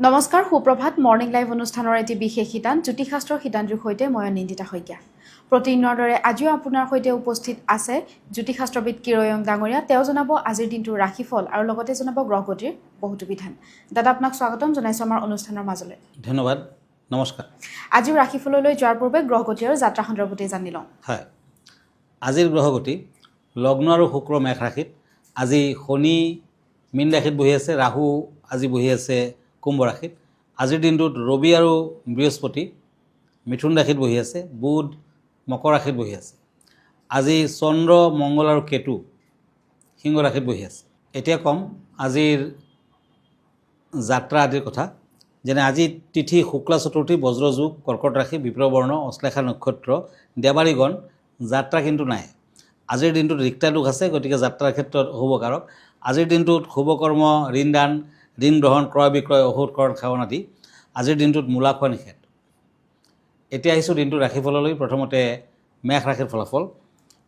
নমস্কাৰ সুপ্ৰভাত morning live অনুষ্ঠানৰ এটি বিশেষ শিতান জ্যোতিষাস্ত্ৰৰ শিতানটোৰ সৈতে মই নিন্দিতা শইকীয়া প্ৰতিদিনৰ দৰে আজিও আপোনাৰ সৈতে উপস্থিত আছে জ্যোতিষাস্ত্ৰবিদ কিৰয়ং ডাঙৰীয়া তেওঁ জনাব আজিৰ দিনটোৰ ৰাশিফল আৰু লগতে জনাব গ্ৰহগতিৰ বহুতো বিধান দাদা আপোনাক স্বাগতম জনাইছো আমাৰ অনুষ্ঠানৰ মাজলৈ ধন্যবাদ নমস্কাৰ আজিৰ ৰাশিফললৈ যোৱাৰ পূৰ্বে গ্ৰহগতি আৰু যাত্ৰা সন্দৰ্ভতে জানি লওঁ হয় আজিৰ গ্ৰহগতি লগ্ন আৰু শুক্ৰ মেষ ৰাশিত আজি শনি মীন ৰাশিত বহি আছে ৰাহু আজি বহি আছে কুম্ভ ৰাশিত আজিৰ দিনটোত ৰবি আৰু বৃহস্পতি মিথুন ৰাশিত বহি আছে বুধ মকৰ ৰাশিত বহি আছে আজি চন্দ্ৰ মংগল আৰু কেতু সিংহ ৰাশিত বহি আছে এতিয়া কম আজিৰ যাত্ৰা আদিৰ কথা যেনে আজি তিথি শুক্লা চতুৰ্থী বজ্ৰযোগ কৰ্কট ৰাশি বিপ্ৰবৰ্ণ অশ্লেষা নক্ষত্ৰ দেৱাৰীগণ যাত্ৰা কিন্তু নাই আজিৰ দিনটোত ৰিক্তা দুখ আছে গতিকে যাত্ৰাৰ ক্ষেত্ৰত শুভকাৰক আজিৰ দিনটোত শুভকৰ্ম ঋণদান ঋণ গ্ৰহণ ক্ৰয় বিক্ৰয় ঔষধকৰণ সেৱন আদি আজিৰ দিনটোত মূলা খোৱা নিষেধ এতিয়া আহিছোঁ দিনটোৰ ৰাশিফললৈ প্ৰথমতে মেষ ৰাশিৰ ফলাফল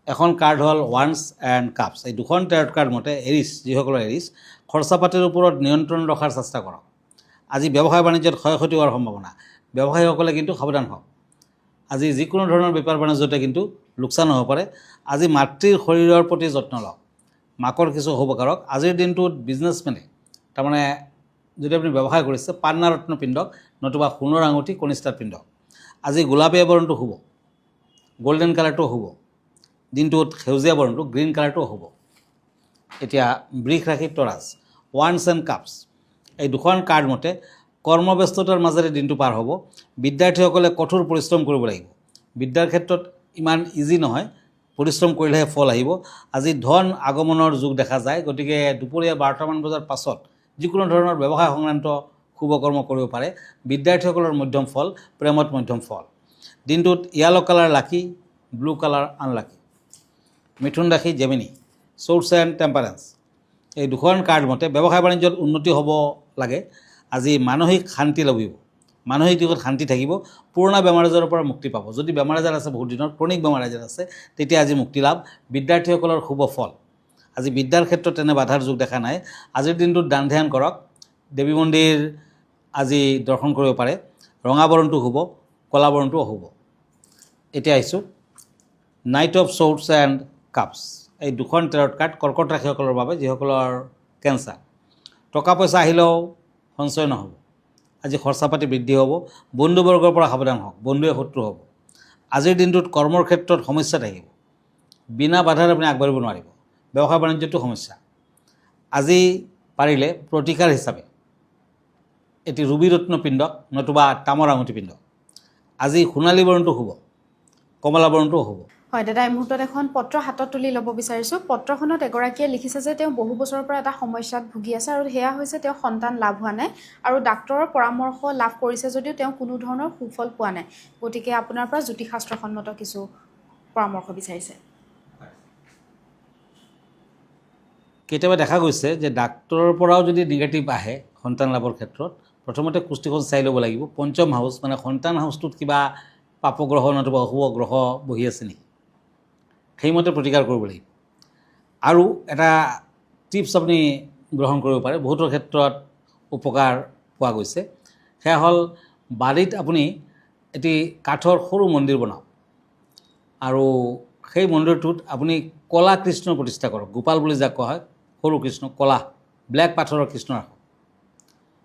এখন কাৰ্ড হ'ল ওৱান্স এণ্ড কাপছ এই দুখন টেৰট কাৰ্ড মতে এৰিছ যিসকলৰ এৰিছ খৰচা পাতিৰ ওপৰত নিয়ন্ত্ৰণ ৰখাৰ চেষ্টা কৰক আজি ব্যৱসায় বাণিজ্যত ক্ষয় ক্ষতি হোৱাৰ সম্ভাৱনা ব্যৱসায়ীসকলে কিন্তু সাৱধান হওক আজি যিকোনো ধৰণৰ বেপাৰ বাণিজ্যতে কিন্তু লোকচান হ'ব পাৰে আজি মাতৃৰ শৰীৰৰ প্ৰতি যত্ন লওক মাকৰ কিছু শুভকাৰক আজিৰ দিনটোত বিজনেছমেনে তাৰমানে যদি আপুনি ব্যৱসায় কৰিছে পান্নাৰত্ন পিণ্ডক নতুবা সোণৰ আঙুঠি কনিষ্ঠাত পিন্ধক আজি গোলাপীয়া বৰণটো শুভ গল্ডেন কালাৰটো শুভ দিনটোত সেউজীয়া বৰণটো গ্ৰীণ কালাৰটো শুভ এতিয়া বৃষ ৰাশিত তৰাজ ওৱান্স এণ্ড কাপছ এই দুখন কাৰ্ড মতে কৰ্মব্যস্ততাৰ মাজেৰে দিনটো পাৰ হ'ব বিদ্যাৰ্থীসকলে কঠোৰ পৰিশ্ৰম কৰিব লাগিব বিদ্যাৰ ক্ষেত্ৰত ইমান ইজি নহয় পৰিশ্ৰম কৰিলেহে ফল আহিব আজি ধন আগমনৰ যোগ দেখা যায় গতিকে দুপৰীয়া 12টামান বজাৰ পাছত যিকোনো ধৰণৰ ব্যৱসায় সংক্ৰান্ত শুভকৰ্ম কৰিব পাৰে বিদ্যাৰ্থীসকলৰ মধ্যম ফল প্ৰেমত মধ্যম ফল দিনটোত য়েলো কালাৰ লাকি ব্লু কালাৰ আনলাকি মিথুন ৰাশি জেমিনি চ'ৰ্চ এণ্ড টেম্পাৰেঞ্চ এই দুখন কাৰ্ড মতে ব্যৱসায় বাণিজ্যত উন্নতি হ'ব লাগে আজি মানসিক শান্তি লভিব মানসিক দিশত শান্তি থাকিব পুৰণা বেমাৰ আজাৰৰ পৰা মুক্তি পাব যদি বেমাৰ আজাৰ আছে বহুত দিনৰ ক্ৰনিক বেমাৰ আজাৰ আছে তেতিয়া আজি মুক্তি লাভ বিদ্যাৰ্থীসকলৰ শুভ ফল আজি বিদ্যাৰ ক্ষেত্ৰত তেনে বাধাৰ যোগ দেখা নাই আজিৰ দিনটোত দান ধ্যান কৰক দেৱী মন্দিৰ আজি দৰ্শন কৰিব পাৰে ৰঙা বৰণটো শুভ কলা বৰণটো অশুভ এতিয়া আহিছোঁ নাইট অফ চ'ৰ্টছ এণ্ড কাপছ এই দুখন টেৰট কাৰ্ড কৰ্কট ৰাশিসকলৰ বাবে যিসকলৰ কেঞ্চাৰ টকা পইচা আহিলেও সঞ্চয় নহ'ব আজি খৰচা পাতি বৃদ্ধি হ'ব বন্ধুবৰ্গৰ পৰা সাৱধান হওক বন্ধুৱে শত্ৰু হ'ব আজিৰ দিনটোত কৰ্মৰ ক্ষেত্ৰত সমস্যা থাকিব বিনা বাধাৰে আপুনি আগবাঢ়িব নোৱাৰিব ব্যৱসায় বাণিজ্যটো সমস্যা আজি পাৰিলে প্ৰতিকাৰ হিচাপে এটি ৰুবি ৰত্ন পিণ্ডক নতুবা তামৰ আঙুঠি পিণ্ডক আজি সোণালী বৰণটো শুভ কমলা বৰণটো শুভ হয় দাদা এই মুহূৰ্তত এখন পত্ৰ হাতত তুলি ল'ব বিচাৰিছোঁ পত্ৰখনত এগৰাকীয়ে লিখিছে যে তেওঁ বহু বছৰৰ পৰা এটা সমস্যাত ভুগি আছে আৰু সেয়া হৈছে তেওঁ সন্তান লাভ হোৱা নাই আৰু ডাক্তৰৰ পৰামৰ্শ লাভ কৰিছে যদিও তেওঁ কোনো ধৰণৰ সুফল পোৱা নাই গতিকে আপোনাৰ পৰা জ্যোতিষাস্ত্ৰসন্মত কিছু পৰামৰ্শ বিচাৰিছে কেতিয়াবা দেখা গৈছে যে ডাক্তৰৰ পৰাও যদি নিগেটিভ আহে সন্তান লাভৰ ক্ষেত্ৰত প্ৰথমতে কুষ্টিখন চাই ল'ব লাগিব পঞ্চম হাউচ মানে সন্তান হাউচটোত কিবা পাপগ্ৰহ নতুবা অশুভ গ্ৰহ বহি আছে নেকি সেইমতে প্ৰতিকাৰ কৰিব লাগিব আৰু এটা টিপছ আপুনি গ্ৰহণ কৰিব পাৰে বহুতৰ ক্ষেত্ৰত উপকাৰ পোৱা গৈছে সেয়া হ'ল বাৰীত আপুনি এটি কাঠৰ সৰু মন্দিৰ বনাওক আৰু সেই মন্দিৰটোত আপুনি কলা কৃষ্ণ প্ৰতিষ্ঠা কৰক গোপাল বুলি যাক কোৱা হয় সৰু কৃষ্ণ কলা ব্লেক পাথৰৰ কৃষ্ণ ৰাখক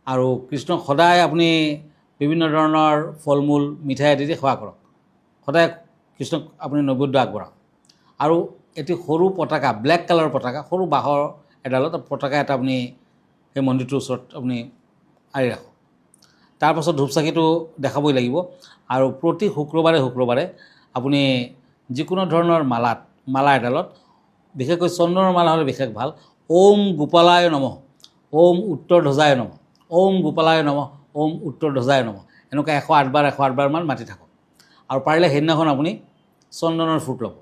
আৰু কৃষ্ণক সদায় আপুনি বিভিন্ন ধৰণৰ ফল মূল মিঠাই আদি সেৱা কৰক সদায় কৃষ্ণক আপুনি নৈবেদ্য আগবঢ়াওক আৰু এটি সৰু পতাকা ব্লেক কালাৰৰ পতাকা সৰু বাঁহৰ এডালত পতাকা এটা আপুনি সেই মন্দিৰটোৰ ওচৰত আপুনি আঁৰি ৰাখক তাৰপাছত ধূপ চাকিটো দেখাবই লাগিব আৰু প্ৰতি শুক্ৰবাৰে আপুনি যিকোনো ধৰণৰ মালা এডালত বিশেষকৈ চন্দনৰ মালা হ'লে বিশেষ ভাল ওম গোপালায় নমঃ ওম উত্তৰ ধ্বজায় নমঃ ওম গোপালায় নমঃ ওম উত্তৰ ধ্বজায় নমঃ এনেকুৱা 108 বাৰমান মাতি থাকক আৰু পাৰিলে সেইদিনাখন আপুনি চন্দনৰ ফুট ল'ব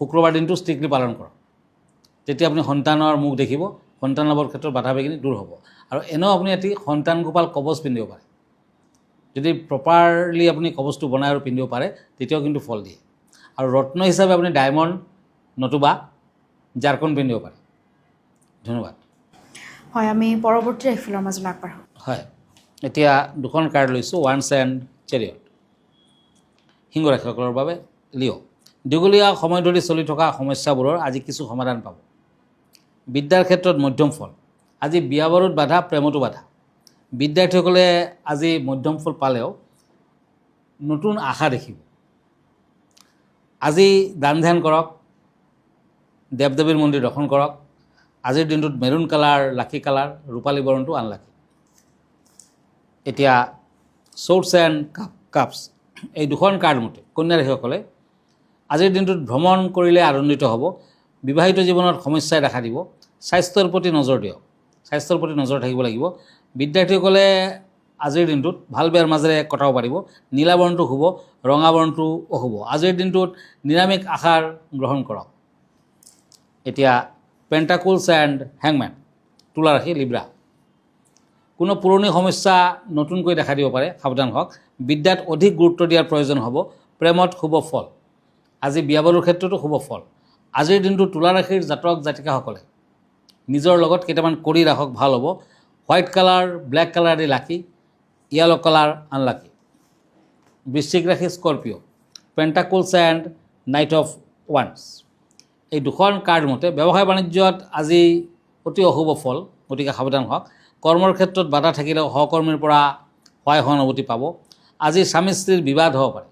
শুক্ৰবাৰ দিনটো ষ্ট্ৰিক্টলি পালন কৰক তেতিয়া আপুনি সন্তানৰ মুখ দেখিব সন্তান লাভৰ ক্ষেত্ৰত বাধা বিঘিনি দূৰ হ'ব আৰু এনেও আপুনি এটি সন্তান গোপাল কবচ পিন্ধিব পাৰে যদি প্ৰপাৰলি আপুনি কবচটো বনাই আৰু পিন্ধিব পাৰে তেতিয়াও কিন্তু ফল দিয়ে আৰু ৰত্ন হিচাপে আপুনি ডায়মণ্ড নতুবা জাৰকন পিন্ধিব পাৰে ধন্যবাদ হয়, আমি পৰৱৰ্তী ৰাশিফলৰ মাজলৈ আগবাঢ়ো। হয়, এতিয়া দুখন কাৰ্ড লৈছোঁ, ওৱান্স এণ্ড চেৰিয়ট। সিংহ ৰাশিসকলৰ বাবে লিঅ'। দীঘলীয়া সময় ধৰি চলি থকা সমস্যাবোৰৰ আজি কিছু সমাধান পাব। বিদ্যাৰ ক্ষেত্ৰত মধ্যম ফল। আজি বিয়া বাৰুত বাধা, প্ৰেমতো বাধা। বিদ্যাৰ্থীসকলে আজি মধ্যম ফল পালেও নতুন আশা দেখিব। আজি দান ধ্যান কৰক, দেৱ দেৱীৰ মন্দিৰ দৰ্শন কৰক। আজিৰ দিনটোত মেৰুণ কালাৰ, লাকি কালাৰ, ৰূপালী বৰণটো আনলাকি। এতিয়া ছৰ্ডছ এণ্ড কাপছ, এই দুখন কাৰ্ড মতে কন্যা ৰাশিসকলে আজিৰ দিনটোত ভ্ৰমণ কৰিলে আনন্দিত হ'ব। বিবাহিত জীৱনত সমস্যাই দেখা দিব। স্বাস্থ্যৰ প্ৰতি নজৰ দিয়ক, স্বাস্থ্যৰ প্ৰতি নজৰ থাকিব লাগিব। বিদ্যাৰ্থীসকলে আজিৰ দিনটোত ভাল বেয়াৰ মাজেৰে কটাব পাৰিব। নীলা বৰণটো শুভ, ৰঙা বৰণটো অশুভ। আজিৰ দিনটোত নিৰামিষ আহাৰ গ্ৰহণ কৰক। এতিয়া পেণ্টাকুলছ এণ্ড হেংমেন, তুলা ৰাশি, লিব্ৰা। কোনো পুৰণি সমস্যা নতুনকৈ দেখা দিব পাৰে, সাৱধান হওক। বিদ্যাত অধিক গুৰুত্ব দিয়াৰ প্ৰয়োজন হ'ব। প্ৰেমত শুভ ফল। আজি বিয়া বাৰুৰ ক্ষেত্ৰতো শুভ ফল। আজিৰ দিনটো তুলা ৰাশিৰ জাতক জাতিকাসকলে নিজৰ লগত কেইটামান কৰি ৰাখক, ভাল হ'ব। হোৱাইট কালাৰ, ব্লেক কালাৰ দি লাকি, য়েলো কালাৰ আনলাকি। বৃশ্চিক ৰাশি, Scorpio', pentacles and knight of ওৱান্স। এই দুখন কাৰ্ড মতে ব্যৱসায় বাণিজ্যত আজি অতি অশুভ ফল, গতিকে সাৱধান হওক। কৰ্মৰ ক্ষেত্ৰত বাধা থাকিলেও সহকৰ্মীৰ পৰা সহায় সহানুভূতি পাব। আজি স্বামী স্ত্ৰীৰ বিবাদ হ'ব পাৰে,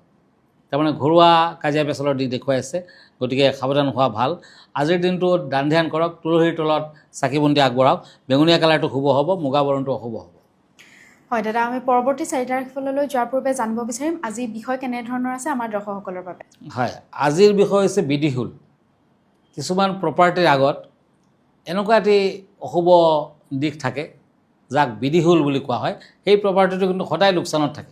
তাৰমানে ঘৰুৱা কাজিয়া পেচালৰ দিশ দেখুৱাই আছে, গতিকে সাৱধান হোৱা ভাল। আজিৰ দিনটোত দান ধ্যান কৰক, তুলসীৰ তলত চাকি বন্তি আগবঢ়াওক। বেঙুনীয়া কালাৰটো শুভ হ'ব, মুগা বৰণটো অশুভ হ'ব। হয় দাদা, আমি পৰৱৰ্তী 4টা ৰাশিফললৈ যোৱাৰ পূৰ্বে জানিব বিচাৰিম আজি বিষয় কেনেধৰণৰ আছে আমাৰ দৰ্শকসকলৰ বাবে। হয়, আজিৰ বিষয় হৈছে বিধিশূল। কিছুমান প্ৰপাৰ্টিৰ আগত এনেকুৱা এটি অশুভ দিশ থাকে যাক বিধিশূল বুলি কোৱা হয়। সেই প্ৰপাৰ্টিটো কিন্তু সদায় লোকচানত থাকে।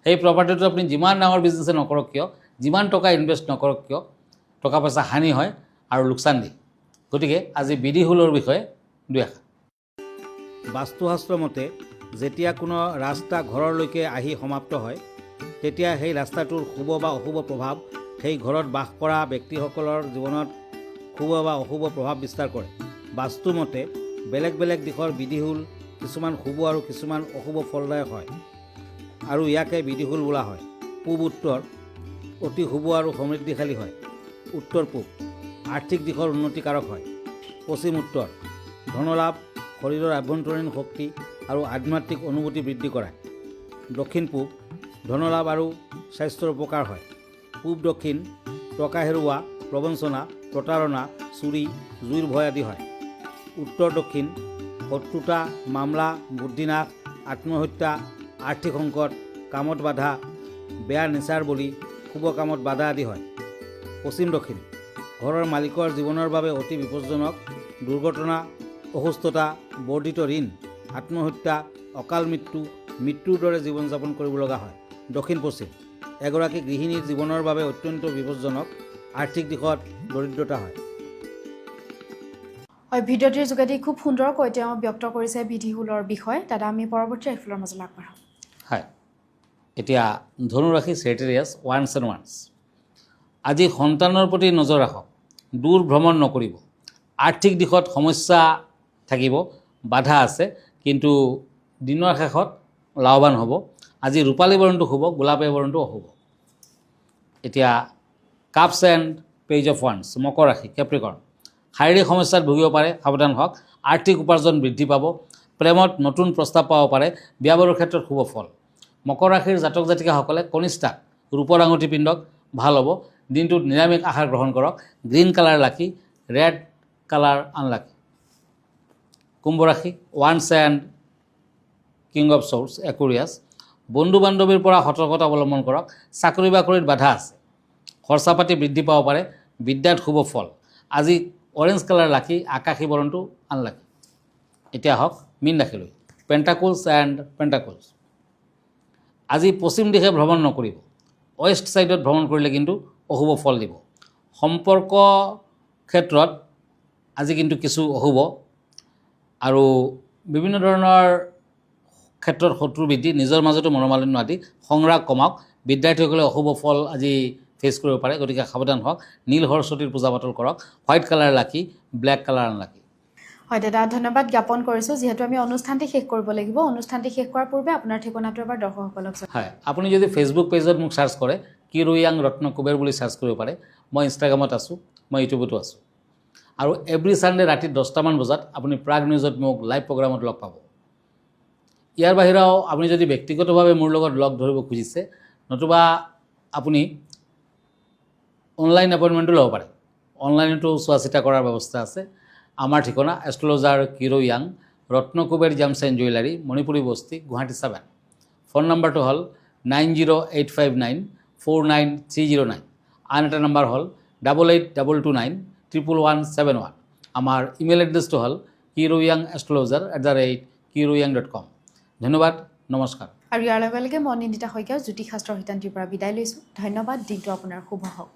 সেই প্ৰপাৰ্টিটো আপুনি যিমান ডাঙৰ বিজনেছে নকৰক কিয়, যিমান টকা ইনভেষ্ট নকৰক কিয়, টকা পইচা হানি হয় আৰু লোকচান দিয়ে। গতিকে আজি বিধিশূলৰ বিষয়ে দুই এষাৰ। বাস্তুশাস্ত্ৰ মতে যেতিয়া কোনো ৰাস্তা ঘৰলৈকে আহি সমাপ্ত হয়, তেতিয়া সেই ৰাস্তাটোৰ শুভ বা অশুভ প্ৰভাৱ সেই ঘৰত বাস কৰা ব্যক্তিসকলৰ জীৱনত শুভ বা অশুভ প্ৰভাৱ বিস্তাৰ কৰে। বাস্তু মতে বেলেগ বেলেগ দিশৰ বিধিশূল কিছুমান শুভ আৰু কিছুমান অশুভ ফলদায়ক হয়, আৰু ইয়াকে বিধিশূল বোলা হয়। পূব উত্তৰ অতি শুভ আৰু সমৃদ্ধিশালী হয়। উত্তৰ পূব আৰ্থিক দিশৰ উন্নতিকাৰক হয়। পশ্চিম উত্তৰ ধনলাভ, শৰীৰৰ আভ্যন্তৰীণ শক্তি আৰু আধ্যাত্মিক অনুভূতি বৃদ্ধি কৰায়। দক্ষিণ পূব ধনলাভ আৰু স্বাস্থ্যৰ উপকাৰ হয়। পূব দক্ষিণ টকা হেৰুওৱা, প্ৰবঞ্চনা, প্ৰতাৰণা, চুৰি, জুইৰ ভয় আদি হয়। উত্তৰ দক্ষিণ শত্ৰুতা, মামলা, বুদ্ধিনাশ, আত্মহত্যা, আৰ্থিক সংকট, কামত বাধা, বেয়া নিচাৰ বলি, শুভ কামত বাধা আদি হয়। পশ্চিম দক্ষিণ ঘৰৰ মালিকৰ জীৱনৰ বাবে অতি বিপদজনক, দুৰ্ঘটনা, অসুস্থতা, বৰ্ধিত ঋণ, আত্মহত্যা, অকাল মৃত্যু, মৃত্যুৰ দৰে জীৱন যাপন কৰিব লগা হয়। দক্ষিণ পশ্চিম এগৰাকী গৃহিণীৰ জীৱনৰ বাবে অত্যন্ত বিপদজনক, আৰ্থিক দিশত দৰিদ্ৰতা হয়। হয়, ভিডিঅ'টিৰ যোগেদি খুব সুন্দৰকৈ তেওঁ ব্যক্ত কৰিছে বিধিশূলৰ বিষয়। দাদা, আমি পৰৱৰ্তী ৰাশিফলৰ মাজলৈ আগবাঢ়ো। হয়, এতিয়া ধনুৰাশি, চেৰিটেৰিয়াছ, ওৱান্স এণ্ড ওৱান্স। আজি সন্তানৰ প্ৰতি নজৰ ৰাখক, দূৰ ভ্ৰমণ নকৰিব। আৰ্থিক দিশত সমস্যা থাকিব, বাধা আছে, কিন্তু দিনৰ শেষত লাভৱান হ'ব। আজি ৰূপালী বৰণটো শুভ, গোলাপী বৰণটো অশুভ। এতিয়া কাপছ এণ্ড পেজ অফ ওৱান্স, মকৰ ৰাশি, কেপ্ৰিকৰ্ণ। শাৰীৰিক সমস্যাত ভুগিব পাৰে, সাৱধান হওক। আৰ্থিক উপাৰ্জন বৃদ্ধি পাব। প্ৰেমত নতুন প্ৰস্তাৱ পাব পাৰে। বিয়া বাৰুৰ ক্ষেত্ৰত শুভ ফল। মকৰ ৰাশিৰ জাতক জাতিকাসকলে কনিষ্ঠাক ৰূপৰ আঙুঠি পিন্ধক, ভাল হ'ব। দিনটোত নিৰামিষ আহাৰ গ্ৰহণ কৰক। গ্ৰীণ কালাৰ লাকি, ৰেড কালাৰ আনলাকি। কুম্ভ ৰাশি, ওৱান্স এণ্ড কিং অফ ছৰ্ডছ, একুৰিয়াছ। বন্ধু বান্ধৱীৰ পৰা সতৰ্কতা অৱলম্বন কৰক। চাকৰি বাকৰিত বাধা আছে, খৰচা পাতি বৃদ্ধি পাব পাৰে। বিদ্যাত শুভ ফল। আজি অৰেঞ্জ কালাৰ লাকি, আকাশী বৰণটো আনলাকি। এতিয়া আহক মীন ৰাশিলৈ, পেণ্টাকুলছ এণ্ড পেণ্টাকুলছ। আজি পশ্চিম দিশে ভ্ৰমণ নকৰিব, ৱেষ্ট ছাইডত ভ্ৰমণ কৰিলে কিন্তু অশুভ ফল দিব। সম্পৰ্ক ক্ষেত্ৰত আজি কিন্তু কিছু অশুভ, আৰু বিভিন্ন ধৰণৰ ক্ষেত্ৰত শত্ৰু বৃদ্ধি, নিজৰ মাজতো মনোমালিন্য আদি। সংৰাগ কমাওক। বিদ্যাৰ্থীসকলে অশুভ ফল আজি ফেচ কৰিব পাৰে, গতিকে সাৱধান হওক। নীল সৰস্বতীৰ পূজা পাতল কৰক। হোৱাইট কালাৰ লাকি, ব্লেক কালাৰ আনলাকি। হয় দাদা, ধন্যবাদ জ্ঞাপন কৰিছোঁ। যিহেতু আমি অনুষ্ঠানটি শেষ কৰিব লাগিব, অনুষ্ঠানটি শেষ কৰাৰ পূৰ্বে আপোনাৰ ঠিকনাটো এবাৰ দৰ্শকসকলক জনাওক। হয়, আপুনি যদি ফেচবুক পেজত মোক চাৰ্চ কৰে কিৰোয়াং ৰত্ন কুবেৰ বুলি চাৰ্চ কৰিব পাৰে। মই ইনষ্টাগ্ৰামত আছোঁ, মই ইউটিউবতো আছোঁ। আৰু এভৰি ছানডে ৰাতি 10টামান বজাত আপুনি প্ৰাগ নিউজত মোক লাইভ প্ৰগ্ৰামত লগ পাব। ইয়াৰ বাহিৰেও আপুনি যদি ব্যক্তিগতভাৱে মোৰ লগত লগ ধৰিব খুজিছে, নতুবা আপুনি অনলাইন এপইণ্টমেণ্টো ল'ব পাৰে। অনলাইনতো চোৱা চিতা কৰাৰ ব্যৱস্থা আছে। আমাৰ ঠিকনা astrologer Kirowang, Ratna Kuber gems and jewellery, Manipuri Basti, Guwahati 7। Phone নম্বৰটো হ'ল 9085949309। আন এটা নম্বৰ হ'ল 8822911171। আমাৰ ইমেইল এড্ৰেছটো হ'ল kiroyangastrologer@kiroyang.com। ধন্যবাদ, নমস্কাৰ। আৰু ইয়াৰ লগে লগে মই নিন্দিতা শইকীয়া জ্যোতিষশাস্ত্ৰ শিতান্তিৰ পৰা বিদায় লৈছোঁ। ধন্যবাদ, দিনটো আপোনাৰ শুভ হওক।